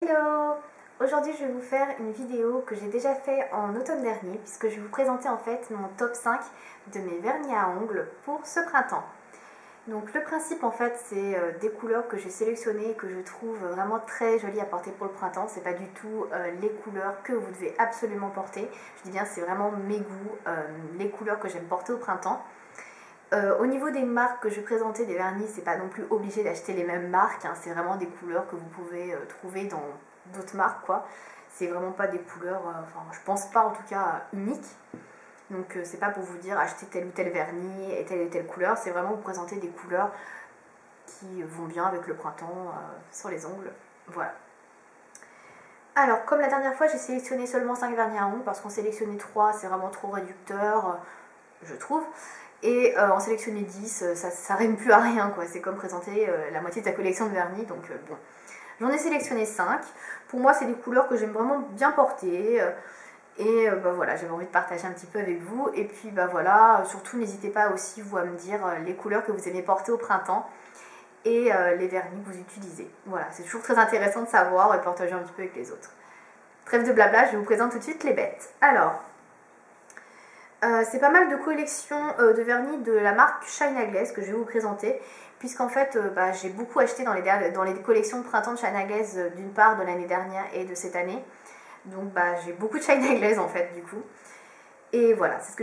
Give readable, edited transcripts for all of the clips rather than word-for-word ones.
Hello! Aujourd'hui je vais vous faire une vidéo que j'ai déjà fait en automne dernier puisque je vais vous présenter en fait mon top 5 de mes vernis à ongles pour ce printemps. Donc le principe en fait c'est des couleurs que j'ai sélectionnées et que je trouve vraiment très jolies à porter pour le printemps. C'est pas du tout les couleurs que vous devez absolument porter. Je dis bien c'est vraiment mes goûts, les couleurs que j'aime porter au printemps. Au niveau des marques que je vais présenter des vernis, c'est pas non plus obligé d'acheter les mêmes marques, hein, c'est vraiment des couleurs que vous pouvez trouver dans d'autres marques, quoi. C'est vraiment pas des couleurs, enfin je pense pas en tout cas uniques. Donc c'est pas pour vous dire acheter tel ou tel vernis et telle couleur, c'est vraiment vous présenter des couleurs qui vont bien avec le printemps sur les ongles. Voilà. Alors comme la dernière fois j'ai sélectionné seulement 5 vernis à ongles parce qu'en sélectionner 3 c'est vraiment trop réducteur, je trouve. Et en sélectionner 10, ça rime plus à rien, quoi. C'est comme présenter la moitié de ta collection de vernis, donc bon. J'en ai sélectionné 5. Pour moi, c'est des couleurs que j'aime vraiment bien porter. Et bah voilà, j'avais envie de partager un petit peu avec vous. Et puis bah voilà, surtout n'hésitez pas aussi vous à me dire les couleurs que vous aimez porter au printemps et les vernis que vous utilisez. Voilà, c'est toujours très intéressant de savoir et de partager un petit peu avec les autres. Trêve de blabla, je vous présente tout de suite les bêtes. Alors, c'est pas mal de collections de vernis de la marque China Glaze que je vais vous présenter, puisqu'en fait j'ai beaucoup acheté dans les collections de printemps de China Glaze, d'une part de l'année dernière et de cette année. Donc j'ai beaucoup de China Glaze en fait du coup. Et voilà, c'est ce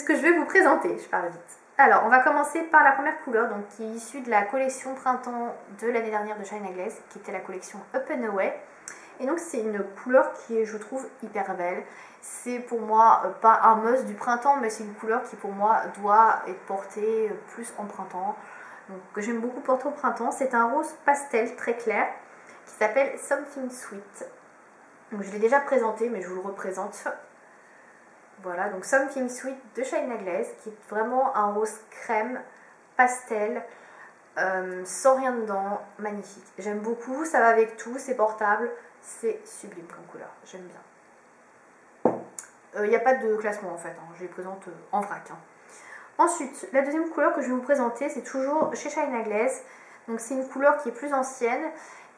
que je vais vous présenter, je parle vite. Alors on va commencer par la première couleur, donc qui est issue de la collection printemps de l'année dernière de China Glaze, qui était la collection Up and Away. Et donc c'est une couleur qui est, je trouve, hyper belle. C'est pour moi pas un must du printemps, mais c'est une couleur qui pour moi doit être portée plus en printemps. Donc que j'aime beaucoup porter au printemps. C'est un rose pastel très clair qui s'appelle Something Sweet. Donc je l'ai déjà présenté, mais je vous le représente. Voilà, donc Something Sweet de China Glaze, qui est vraiment un rose crème pastel. Sans rien dedans, magnifique. J'aime beaucoup, ça va avec tout, c'est portable, c'est sublime comme couleur, j'aime bien. Il n'y a pas de classement en fait, hein, je les présente en vrac. Hein. Ensuite, la deuxième couleur que je vais vous présenter, c'est toujours chez China Glaze. Donc c'est une couleur qui est plus ancienne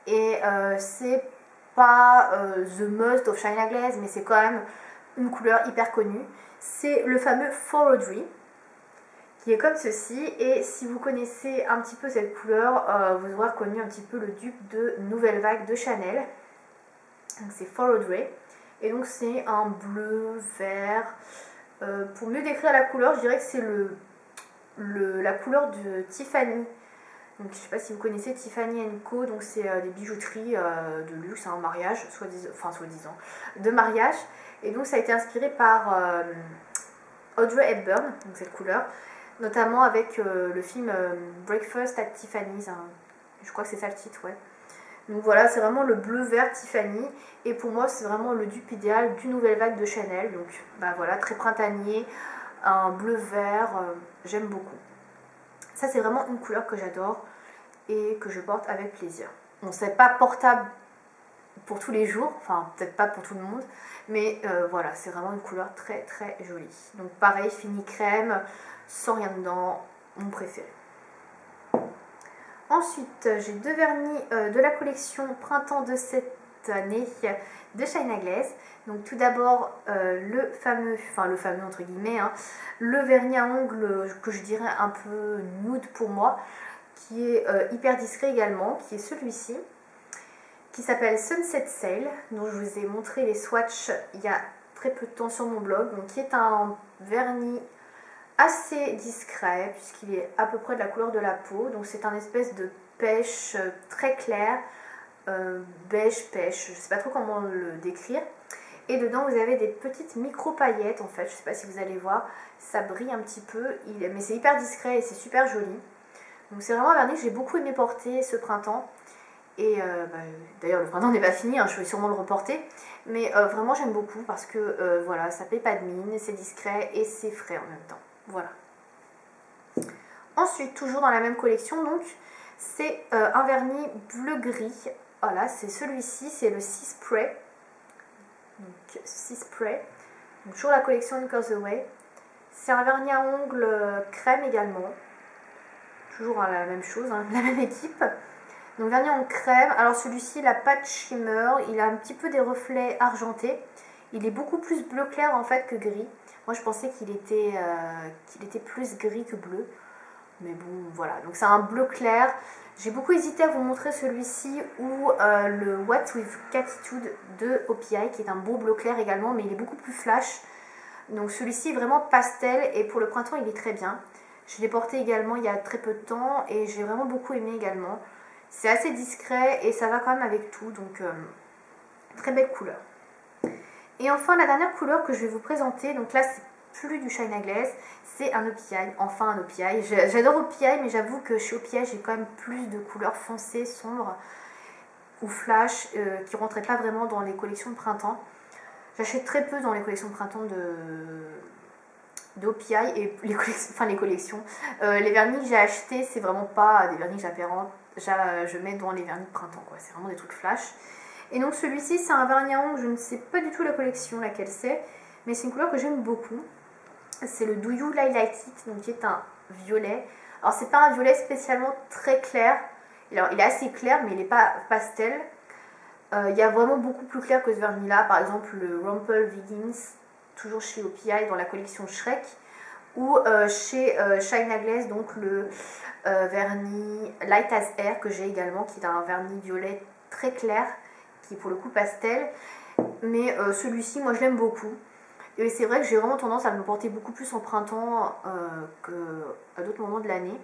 et c'est pas the must of China Glaze, mais c'est quand même une couleur hyper connue. C'est le fameux Forwardry, qui est comme ceci, et si vous connaissez un petit peu cette couleur, vous aurez reconnu un petit peu le dupe de Nouvelle Vague de Chanel. Donc c'est Forwardry, et donc c'est un bleu vert. Pour mieux décrire la couleur, je dirais que c'est la couleur de Tiffany. Donc je ne sais pas si vous connaissez Tiffany Co, donc c'est des bijouteries de luxe, un mariage, soi-disant, de mariage. Et donc ça a été inspiré par Audrey Hepburn, donc cette couleur, notamment avec le film Breakfast at Tiffany's, hein. Je crois que c'est ça le titre, ouais. Donc voilà, c'est vraiment le bleu vert Tiffany, et pour moi c'est vraiment le dupe idéal du Nouvelle Vague de Chanel. Donc bah voilà, très printanier, un bleu vert, j'aime beaucoup. Ça c'est vraiment une couleur que j'adore et que je porte avec plaisir. Bon, c'est pas portable pour tous les jours, enfin peut-être pas pour tout le monde, mais voilà, c'est vraiment une couleur très très jolie. Donc pareil, fini crème, sans rien dedans, mon préféré. Ensuite, j'ai deux vernis de la collection printemps de cette année de China Glaze. Donc tout d'abord le fameux entre guillemets, hein, le vernis à ongles que je dirais un peu nude pour moi, qui est hyper discret également, qui est celui-ci, qui s'appelle Sunset Sail, dont je vous ai montré les swatchs il y a très peu de temps sur mon blog, donc qui est un vernis assez discret puisqu'il est à peu près de la couleur de la peau. Donc c'est un espèce de pêche très clair, beige pêche, je ne sais pas trop comment le décrire. Et dedans vous avez des petites micro paillettes en fait, je ne sais pas si vous allez voir, ça brille un petit peu, mais c'est hyper discret et c'est super joli. Donc c'est vraiment un vernis que j'ai beaucoup aimé porter ce printemps. Et d'ailleurs le printemps n'est pas fini, hein, je vais sûrement le reporter, mais vraiment j'aime beaucoup parce que voilà, ça paye pas de mine, c'est discret et c'est frais en même temps. Voilà. Ensuite, toujours dans la même collection, donc c'est un vernis bleu-gris. Voilà, c'est celui-ci, c'est le Sea Spray. Donc Sea Spray. Donc, toujours la collection In Curves Away. C'est un vernis à ongles crème également. Toujours la même chose, hein, la même équipe. Donc vernis en crème, alors celui-ci il n'a pas de shimmer, il a un petit peu des reflets argentés. Il est beaucoup plus bleu clair en fait que gris. Moi je pensais qu'il était plus gris que bleu. Mais bon voilà, donc c'est un bleu clair. J'ai beaucoup hésité à vous montrer celui-ci ou le What with Catitude de OPI qui est un beau bleu clair également, mais il est beaucoup plus flash. Donc celui-ci est vraiment pastel et pour le printemps il est très bien. Je l'ai porté également il y a très peu de temps et j'ai vraiment beaucoup aimé également. C'est assez discret et ça va quand même avec tout, donc très belle couleur. Et enfin la dernière couleur que je vais vous présenter, donc là c'est plus du Shine à Glaze, c'est un OPI, enfin un OPI. J'adore OPI mais j'avoue que chez OPI j'ai quand même plus de couleurs foncées, sombres ou flash qui ne rentraient pas vraiment dans les collections de printemps. J'achète très peu dans les collections de printemps d'OPI et les collections. Les vernis que j'ai achetés, c'est vraiment pas des vernis que je mets dans les vernis de printemps, quoi. C'est vraiment des trucs flash. Et donc celui-ci, c'est un vernis à ongles, je ne sais pas du tout la collection, laquelle c'est, mais c'est une couleur que j'aime beaucoup. C'est le Do You Lilac It, donc qui est un violet. Alors c'est pas un violet spécialement très clair, alors, il est assez clair, mais il n'est pas pastel. Il y a vraiment beaucoup plus clair que ce vernis-là, par exemple le Rumple Vegans, toujours chez OPI dans la collection Shrek, ou chez Shine à Glaze, donc le vernis Light as Air que j'ai également, qui est un vernis violet très clair, qui est pour le coup pastel. Mais celui-ci, moi je l'aime beaucoup. Et c'est vrai que j'ai vraiment tendance à me porter beaucoup plus en printemps qu'à d'autres moments de l'année.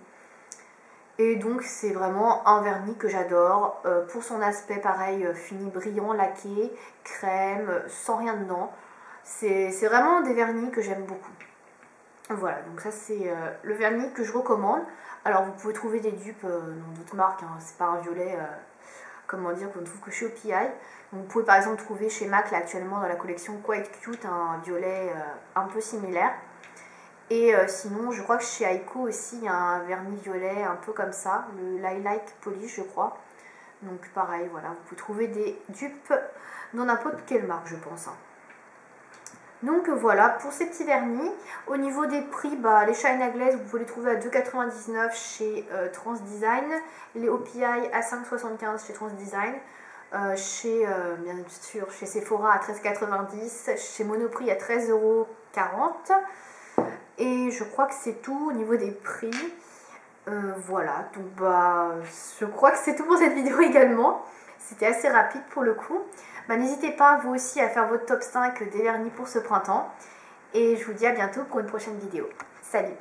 Et donc c'est vraiment un vernis que j'adore, pour son aspect pareil, fini brillant, laqué, crème, sans rien dedans. C'est vraiment des vernis que j'aime beaucoup. Voilà, donc ça c'est le vernis que je recommande. Alors vous pouvez trouver des dupes dans d'autres marques, hein, c'est pas un violet, comment dire, qu'on ne trouve que chez OPI. Donc, vous pouvez par exemple trouver chez MAC là, actuellement dans la collection Quite Cute un violet un peu similaire. Et sinon, je crois que chez Aiko aussi, il y a un vernis violet un peu comme ça, le Lilac Polish, je crois. Donc pareil, voilà, vous pouvez trouver des dupes dans n'importe quelle marque, je pense. Donc voilà, pour ces petits vernis. Au niveau des prix, bah, les Shine à Glaze, vous pouvez les trouver à 2,99 chez Transdesign. Les OPI à 5,75 chez Transdesign. Bien sûr, chez Sephora à 13,90, chez Monoprix à 13,40 €. Et je crois que c'est tout au niveau des prix. Voilà, donc bah, je crois que c'est tout pour cette vidéo également. C'était assez rapide pour le coup. Bah, n'hésitez pas vous aussi à faire votre top 5 des vernis pour ce printemps. Et je vous dis à bientôt pour une prochaine vidéo. Salut!